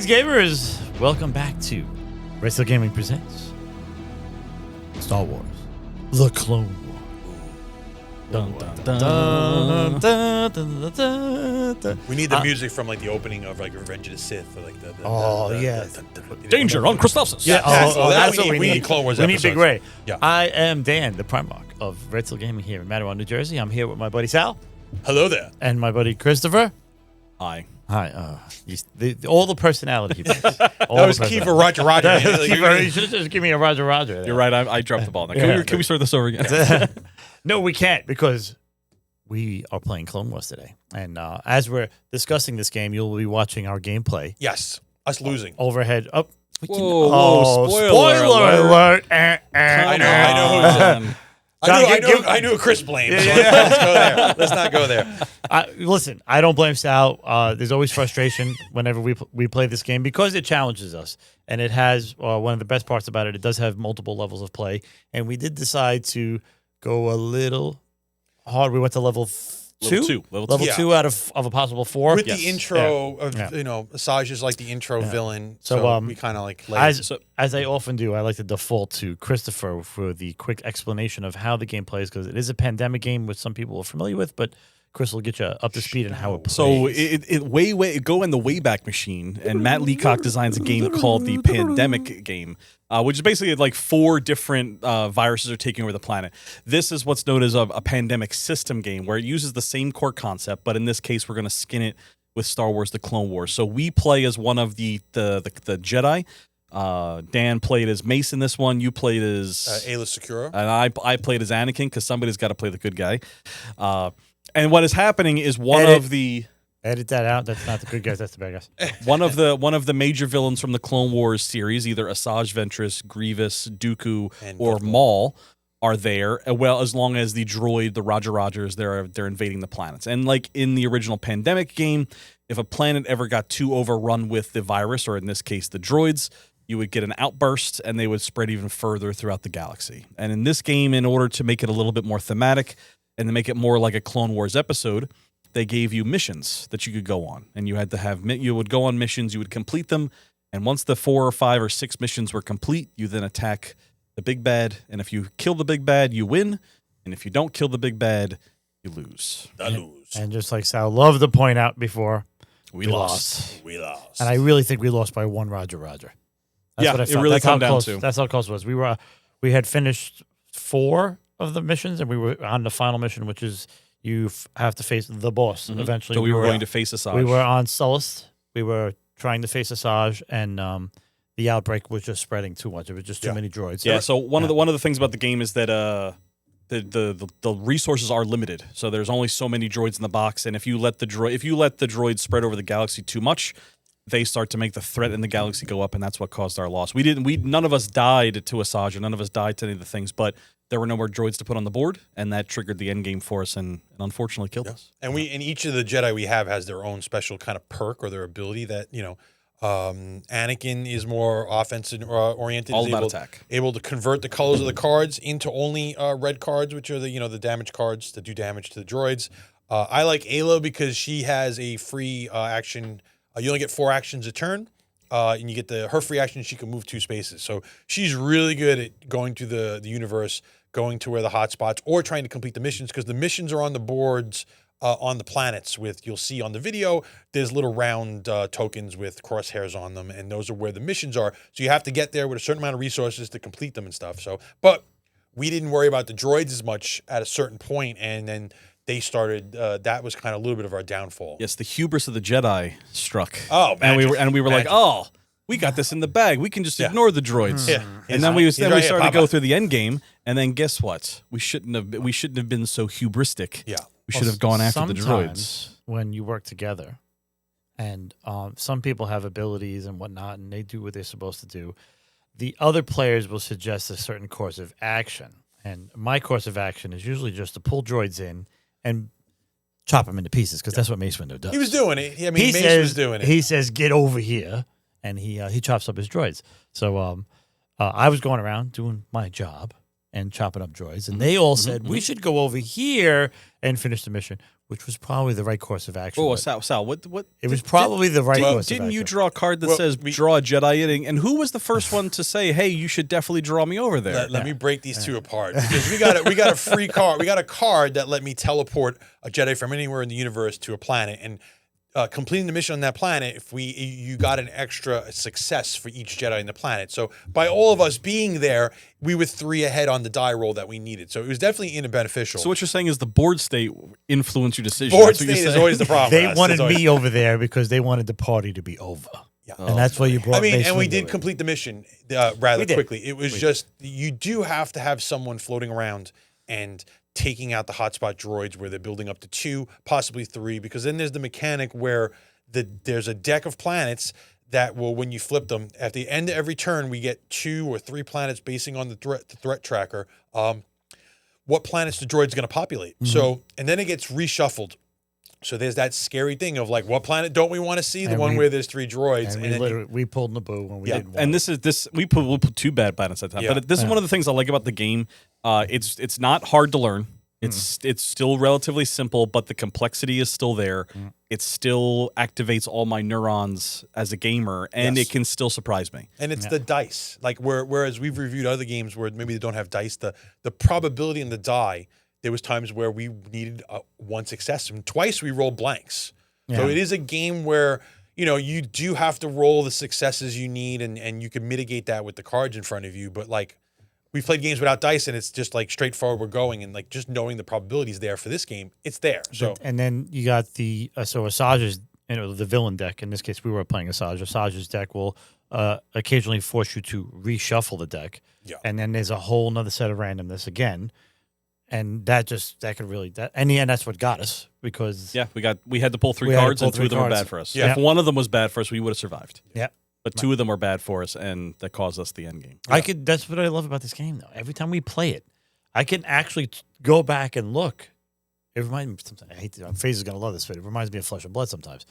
Greetings, gamers! Welcome back to Retro Gaming Presents Star Wars: The Clone Wars. Dun, dun, dun, dun, dun, dun, dun. We need the music from like the opening of like Revenge of the Sith, or like the Danger on Christophsis. Yeah, that's what we need. Clone Wars we need episodes. Big Ray. Yeah. I am Dan, the Primarch of Retro Gaming here in Mattawan, New Jersey. I'm here with my buddy Sal Hello there. and my buddy Christopher. Hi. Hi. All the personality he brings. That was key for Roger. You should just give me a Roger. You're right. I dropped the ball. Now, can we start this over again? No, we can't because we are playing Clone Wars today. And as we're discussing this game, you'll be watching our gameplay. Yes, us losing. Overhead. Up. Whoa, spoiler alert. I know who's I knew Chris blamed. So let's go there. Let's not go there. Listen, I don't blame Sal. There's always frustration whenever we play this game because it challenges us. And it has one of the best parts about it. It does have multiple levels of play. And we did decide to go a little hard. We went to level 2? Level 2 out of a possible 4. With the intro of, Asajj is like the intro villain. So we kind of like as I often do, I like to default to Christopher for the quick explanation of how the game plays because it is a pandemic game, which some people are familiar with, but Chris will get you up to speed on how it plays. So it go in the Wayback Machine, and Matt Leacock designs a game called the Pandemic game, which is basically like 4 different viruses are taking over the planet. This is what's known as a pandemic system game, where it uses the same core concept, but in this case, we're going to skin it with Star Wars: The Clone Wars. So we play as one of the Jedi. Dan played as Mace in this one. You played as Aayla Secura, and I played as Anakin because somebody's got to play the good guy. And what is happening is Edit that out. That's not the good guys. That's the bad guys. one of the major villains from the Clone Wars series, either Asajj Ventress, Grievous, Dooku, or Maul, are there. Well, as long as the droid, the Rogers, they're invading the planets. And like in the original Pandemic game, if a planet ever got too overrun with the virus, or in this case the droids, you would get an outburst, and they would spread even further throughout the galaxy. And in this game, in order to make it a little bit more thematic and to make it more like a Clone Wars episode, they gave you missions that you could go on. And you had to you would go on missions, you would complete them, and once the 4 or 5 or 6 missions were complete, you then attack the big bad, and if you kill the big bad, you win, and if you don't kill the big bad, you lose. And just like Sal loved to point out before, we lost. We lost. And I really think we lost by 1 Roger. That's what I felt. It really came down to. That's how close it was. We had finished 4 of the missions, and we were on the final mission, which is you have to face the boss eventually. So we were going to face Asajj. We were on Sullust. We were trying to face Asajj, and the outbreak was just spreading too much. It was just too many droids. Yeah. So one of the things about the game is that the resources are limited. So there's only so many droids in the box, and if you let the droids spread over the galaxy too much, they start to make the threat in the galaxy go up, and that's what caused our loss. None of us died to Asajj, or none of us died to any of the things, but there were no more droids to put on the board, and that triggered the end game for us, and unfortunately killed us. And each of the Jedi we have has their own special kind of perk or their ability that Anakin is more offensive oriented. All about attack. Able to convert the colors of the cards into only red cards, which are the damage cards that do damage to the droids. I like Aayla because she has a free action. You only get 4 actions a turn, and you get her free action. She can move 2 spaces, so she's really good at going to the universe, going to where the hot spots, or trying to complete the missions, because the missions are on the boards on the planets. You'll see on the video, there's little round tokens with crosshairs on them, and those are where the missions are. So you have to get there with a certain amount of resources to complete them and stuff. So, but we didn't worry about the droids as much at a certain point, and then they started. That was kind of a little bit of our downfall. Yes, the hubris of the Jedi struck. Oh, magic. And we were like, oh, we got this in the bag. We can just ignore the droids. Yeah. And then we started to go through the end game. And then guess what? We shouldn't have been so hubristic. Yeah, we should have gone after the droids. When you work together, and some people have abilities and whatnot, and they do what they're supposed to do, the other players will suggest a certain course of action. And my course of action is usually just to pull droids in and chop them into pieces, because that's what Mace Windu does. He was doing it. I mean, Mace was doing it. He says, "Get over here," and he chops up his droids. So I was going around doing my job and chopping up droids, and they all said we should go over here and finish the mission. which was probably the right course of action. Oh, but Sal, what? it was probably the right course of Didn't you action. draw a card that says draw a Jedi inning? And who was the first one to say, "Hey, you should definitely draw me over there"? Let me break these two apart, because we got a free card. We got a card that let me teleport a Jedi from anywhere in the universe to a planet, and completing the mission on that planet, you got an extra success for each Jedi in the planet. So by all of us being there, we were 3 ahead on the die roll that we needed. So it was definitely beneficial. So what you're saying is the board state influenced your decision. Board That's what state you're is saying. always the problem. They wanted me over there because they wanted the party to be over. Yeah. And that's why you brought. I mean, Mace and we Windu did in. complete the mission rather We did. quickly. It was just, you do have to have someone floating around and taking out the hotspot droids where they're building up to 2, possibly 3, because then there's the mechanic where there's a deck of planets that will, when you flip them, at the end of every turn, we get 2 or 3 planets basing on the threat tracker. What planets the droid's going to populate. Mm-hmm. So, and then it gets reshuffled. So there's that scary thing of like, what planet don't we want to see? The one where there's 3 droids. And we pulled Naboo when we didn't want And it. we'll put 2 bad planets at a time. Yeah. But this is one of the things I like about the game. It's not hard to learn. It's still relatively simple, but the complexity is still there. It still activates all my neurons as a gamer, and Yes. it can still surprise me. And it's the dice. Like whereas we've reviewed other games where maybe they don't have dice, the probability in the die, there was times where we needed 1 success, and twice we rolled blanks. So Yeah. it is a game where, you do have to roll the successes you need, and you can mitigate that with the cards in front of you. But like, we've played games without dice, and it's just like straightforward. We're going, and like just knowing the probabilities there for this game, it's there. So And then you got the Asajj's, the villain deck. In this case, we were playing Asajj. Asajj's deck will occasionally force you to reshuffle the deck. Yeah. And then there's a whole nother set of randomness again. And that could really, in the end, that's what got us, because Yeah, we had to pull 3 We had to cards, pull and 2 3 of them were cards. bad for us. Yeah. If one of them was bad for us, we would have survived. yeah. But 2 of them were bad for us, and that caused us the end game. That's what I love about this game, though. Every time we play it, I can actually go back and look. It reminds me, sometimes, I hate to, FaZe is going to love this, but it reminds me of Flesh and Blood sometimes.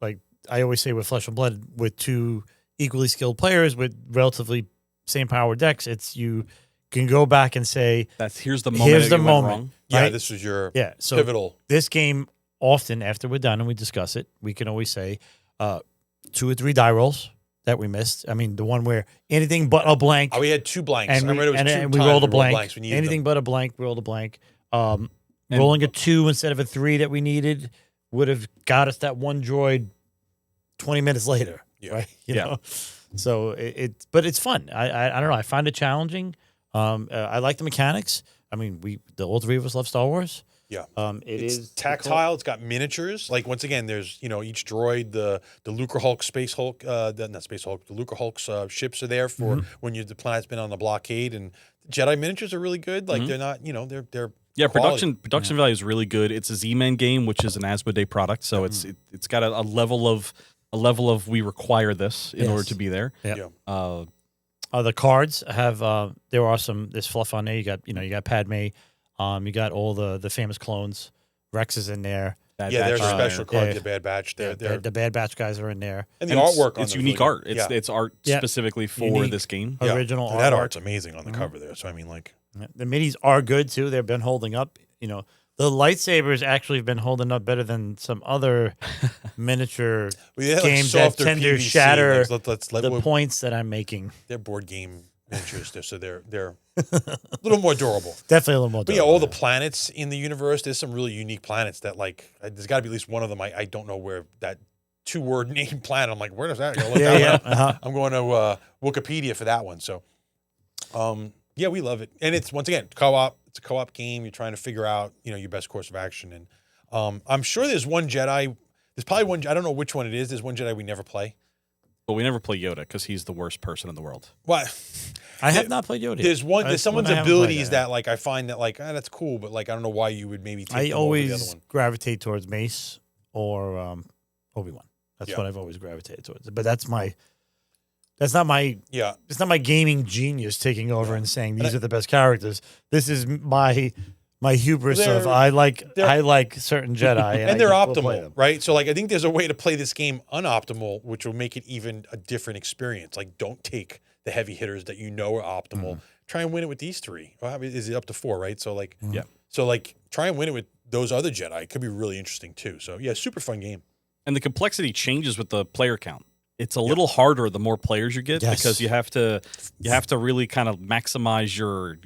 Like I always say with Flesh and Blood, with 2 equally skilled players with relatively same power decks, you can go back and say, Here's the moment. here's the it went moment. wrong. yeah, right? this was your So pivotal. this game, often after we're done and we discuss it, we can always say 2 or 3 die rolls that we missed. I mean, the one where anything but a blank. Oh, we had 2 blanks. And I remember it was and 2 we times rolled a we blank. blanks. We needed Anything them. but a blank, rolled a blank. Rolling a 2 instead of a 3 that we needed would have got us that 1 droid 20 minutes later. Yeah. Right? You know? So but it's fun. I don't know. I find it challenging. I like the mechanics. I mean, all 3 of us love Star Wars. Yeah. It's tactile. It's got miniatures. Like, once again, there's, each droid, the Lucre Hulk, Space Hulk, not Space Hulk, the Lucre Hulk's ships are there for when the planet's been on the blockade. And Jedi miniatures are really good. Like, they're not, they're Yeah, quality. production value is really good. It's a Z-Man game, which is an Asmodee product, so it's got a level of we require this in order to be there. Yeah. Yeah. The cards have there's fluff on there. You got Padme, you got all the famous clones. Rex is in there. Bad Yeah, there's Batch a are special there. card, the Bad Batch. They're The Bad Batch guys are in there. and the And it's- artwork on It's them is unique really art. good. It's art Yeah. specifically for Unique. this game. Yeah. Original And that artwork. art's amazing on the cover there. So I mean, like, The minis are good too. They've been holding up. The lightsabers actually have been holding up better than some other miniature we had, games that tend to PVC. shatter Let's the points that I'm making. they're board game miniatures, so they're a little more durable. Definitely a little more. But yeah, all the planets in the universe, there's some really unique planets that, like, there's got to be at least one of them. I don't know where that 2-word name planet. I'm like, where does that go? Look that one up. Uh-huh. I'm going to Wikipedia for that one. So, yeah, we love it. And it's, once again, co-op. It's a co-op game. You're trying to figure out, your best course of action. And I'm sure there's one Jedi. There's probably one. I don't know which one it is. There's one Jedi we never play. But we never play Yoda because he's the worst person in the world. What? I have not played Yoda. There's one. There's That's someone's one I haven't played abilities yet. that, like, I find that, like, that's cool, but, like, I don't know why you would maybe take I them over the other always one. gravitate towards Mace or Obi-Wan. That's Yeah. what I've always gravitated towards. But that's not my Yeah. it's not my gaming genius taking over and saying these are the best characters. This is my hubris of I like certain Jedi And they're I just will play optimal, them. right? So, like, I think there's a way to play this game unoptimal, which will make it even a different experience. Like, don't take the heavy hitters that are optimal. Try and win it with these 3. Well, is it up to 4, right? So, like, Yeah. So, like, try and win it with those other Jedi. It could be really interesting too. So yeah, super fun game. And the complexity changes with the player count. It's a little harder the more players you get because you have to really kind of maximize your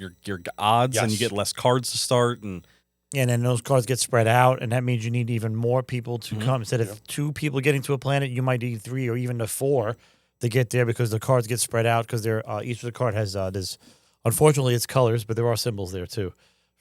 odds, and you get less cards to start, and then those cards get spread out, and that means you need even more people to come. Instead of 2 people getting to a planet, you might need 3 or even 4 to get there because the cards get spread out because they're each of the card has there's unfortunately it's colors, but there are symbols there too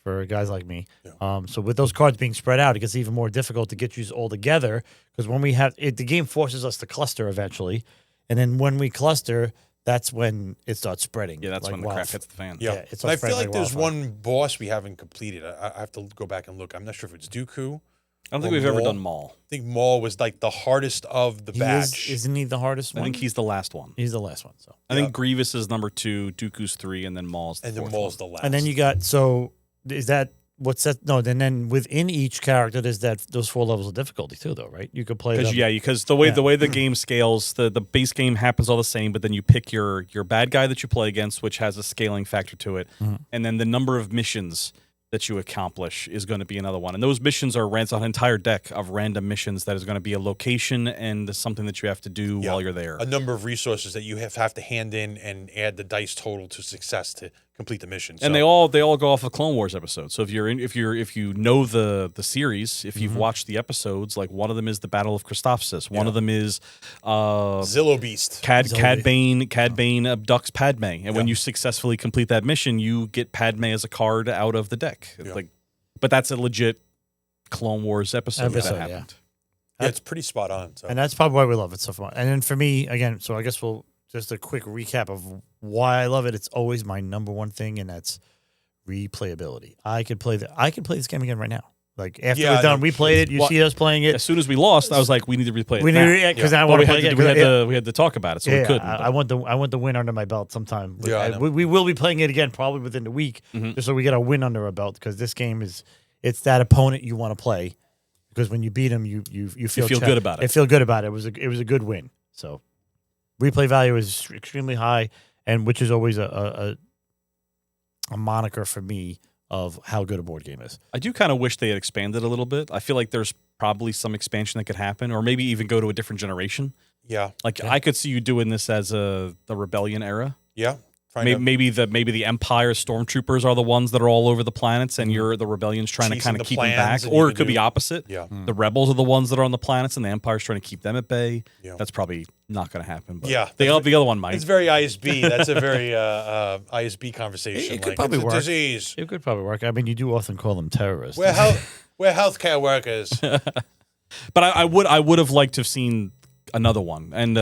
for guys like me. So with those cards being spread out, it gets even more difficult to get you all together because when we have it, the game forces us to cluster eventually, and then when we cluster, that's when it starts spreading. Yeah, that's like when the crap hits the fan. Yeah, it and I starts feel spreading like there's wildfire. one boss we haven't completed. I have to go back and look. I'm not sure if it's Dooku. I don't think we've ever done Maul. I think Maul was like the hardest of the batch. Isn't he the hardest one? I think he's the last one. He's the last one. So I think Grievous is number 2, Dooku's 3, and then Maul's the and fourth then Maul's one. the last. and then you got is that what's that? No, then within each character, there's those 4 levels of difficulty too, though, right? You could play them. Because the way the game scales, the base game happens all the same, but then you pick your bad guy that you play against, which has a scaling factor to it, and then the number of missions that you accomplish is going to be another one. And those missions are an entire deck of random missions that is going to be a location and something that you have to do while you're there. A number of resources that you have to hand in and add the dice total to success to complete the mission. And they all go off of Clone Wars episodes. So if you know the series, if you've watched the episodes, like one of them is the Battle of Christophsis, one of them is Zillo Beast. Cad Bane abducts Padme, and when you successfully complete that mission, you get Padme as a card out of the deck. But that's a legit Clone Wars episode that happened. Yeah, it's pretty spot on. So. And that's probably why we love it so far. And then for me, again, so I guess we'll just a quick recap of why I love it. It's always my number one thing, and that's replayability. I could play this game again right now. Like after we're done, we played it. You see us playing it. As soon as we lost, I was like, we need to replay it. Because I want to play it. We had to talk about it, so we couldn't. I want the win under my belt sometime. Yeah, we will be playing it again probably within the week, just so we get a win under our belt. Because this game it's that opponent you want to play. Because when you beat him, you feel good about it. You feel good about it. It was a good win. So replay value is extremely high, and which is always a moniker for me of how good a board game is. I do kind of wish they had expanded a little bit. I feel like there's probably some expansion that could happen, or maybe even go to a different generation. Yeah. I could see you doing this as the Rebellion era. Yeah. Maybe the Empire stormtroopers are the ones that are all over the planets, and the Rebellion's trying to kind of keep them back. Or it could be opposite. Yeah. The rebels are the ones that are on the planets, and the Empire's trying to keep them at bay. Yeah. That's probably not going to happen. But yeah. the other one might. It's very ISB. That's a very ISB conversation. It could probably it's a work. Disease. It could probably work. I mean, you do often call them terrorists. We're healthcare workers. But I would have liked to have seen another one. And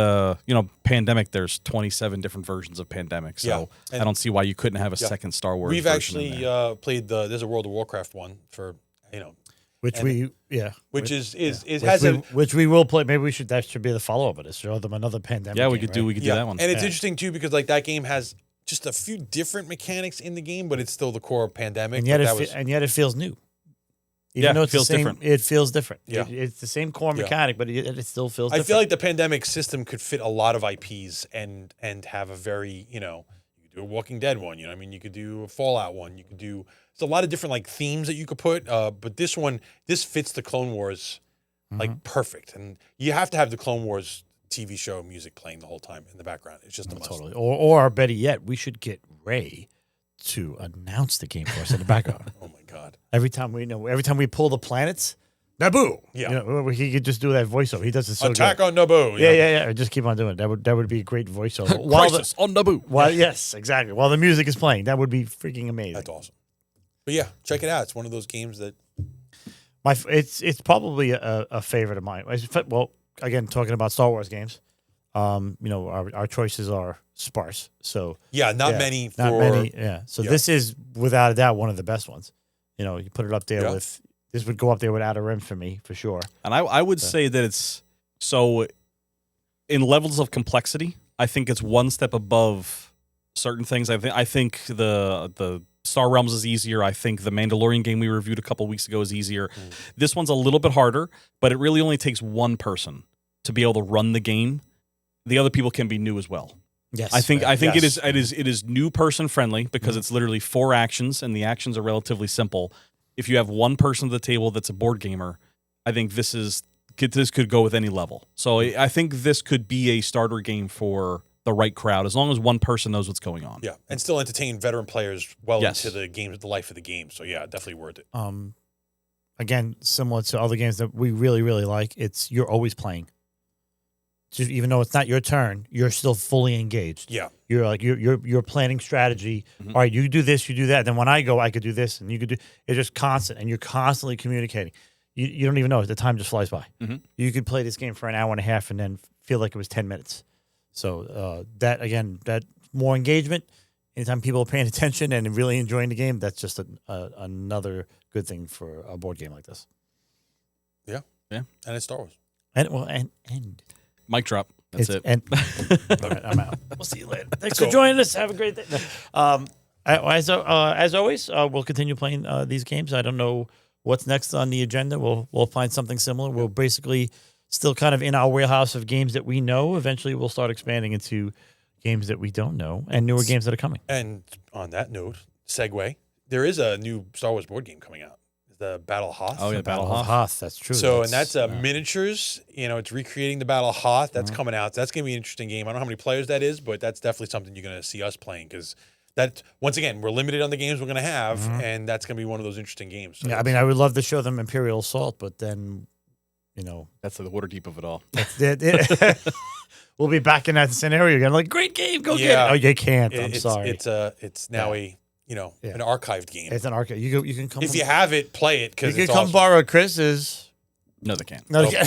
Pandemic, there's 27 different versions of Pandemic, so I don't see why you couldn't have a second Star Wars We've version in actually there. played there's a World of Warcraft one for which we will play. Maybe that should be the follow up of this. Show them another Pandemic. Yeah, we game, could do that one. And it's interesting too because like that game has just a few different mechanics in the game, but it's still the core of Pandemic. and yet it feels new. Even though it feels different. It feels different. Yeah. It's the same core mechanic, but it still feels different. I feel like the Pandemic system could fit a lot of IPs and have a very, you could do a Walking Dead one, I mean, you could do a Fallout one, you could do, there's a lot of different like themes that you could put, but this fits the Clone Wars like perfect. And you have to have the Clone Wars TV show music playing the whole time in the background. It's just a must. Totally. Or better yet, we should get Ray to announce the game for us in the background. Oh my God. Every time we pull the planets, Naboo. Yeah. He could just do that voiceover. He does it so Attack good. on Naboo. Yeah. Just keep on doing it. That would be a great voiceover. Crisis on Naboo. Yes, exactly. While the music is playing, that would be freaking amazing. That's awesome. But yeah, check it out. It's one of those games that it's probably a favorite of mine. Well, again, talking about Star Wars games, our choices are sparse. So not many. Yeah. So this is without a doubt one of the best ones. You put it up there with. This would go up there with Outer Rim for me, for sure. And I would say that it's so in levels of complexity, I think it's one step above certain things. I think the Star Realms is easier. I think the Mandalorian game we reviewed a couple weeks ago is easier. This one's a little bit harder, but it really only takes one person to be able to run the game. The other people can be new as well. Yes. I think it is new person friendly because it's literally 4 actions and the actions are relatively simple. if you have one person at the table that's a board gamer, I think this could go with any level. So I think this could be a starter game for the right crowd, as long as one person knows what's going on. Yeah, and still entertain veteran players well Yes. into the life of the game. So yeah, definitely worth it. Again, similar to other games that we really, really like, you're always playing. Just even though it's not your turn, you're still fully engaged. Yeah, You're like you're planning strategy. Mhm. All right, you do this, you do that. Then when I go, I could do this, and you could do. It's just constant, and you're constantly communicating. You don't even know it. The time just flies by. Mhm. You could play this game for an hour and a half, and then feel like it was 10 minutes. So that more engagement. Anytime people are paying attention and really enjoying the game, that's just another good thing for a board game like this. yeah, and it's Star Wars. And Mic drop. That's it. And all right, I'm out. We'll see you later. Thanks for joining us. Have a great day. As always, we'll continue playing these games. I don't know what's next on the agenda. We'll find something similar. We'll basically still kind of in our wheelhouse of games that we know. Eventually, we'll start expanding into games that we don't know and newer games that are coming. And on that note, segue, there is a new Star Wars board game coming out. The Battle of Hoth. Oh, yeah, Battle of Hoth. Hoth. That's true. So, and that's miniatures. You know, it's recreating the Battle of Hoth. That's coming out. That's going to be an interesting game. I don't know how many players that is, but that's definitely something you're going to see us playing because that, once again, we're limited on the games we're going to have, and that's going to be one of those interesting games. So yeah, I mean, I would love to show them Imperial Assault, but then, That's the water deep of it all. we'll be back in that scenario again. Like, great game, go get it. Oh, you can't. I'm sorry. It's now an archived game. It's an arcade. You can come. If you have it, play it because you it's can come awesome. borrow Chris's. No, they can't. No, Yeah.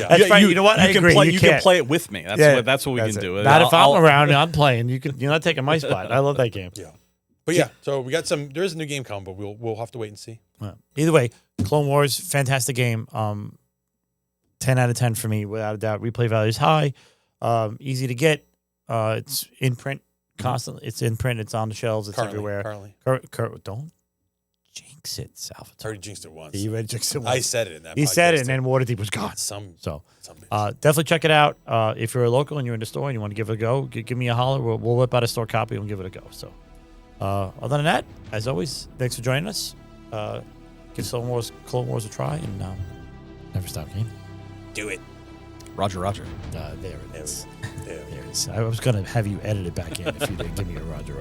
that's right. You know what? I agree. You can play it with me. That's what we can do. Not if I'm around and I'm playing. You're not taking my spot. I love that game. Yeah. But yeah, so we got there is a new game coming, but we'll have to wait and see. Either way, Clone Wars, fantastic game. 10 out of 10 for me, without a doubt. Replay value is high. Easy to get. It's in print constantly. It's in print. It's on the shelves. It's everywhere. Currently. Don't jinx it, Salvatore. I already jinxed it once. You already jinxed it once. I said it in that He said it, podcast. and then Waterdeep was gone. Some So definitely check it out. If you're a local and you're in the store and you want to give it a go, give me a holler. We'll whip out a store copy and give it a go. So other than that, as always, thanks for joining us. Give Clone Wars a try and never stop gaming. do it. Roger. There it is. There. There it is. I was going to have you edit it back in if you didn't give me a Roger.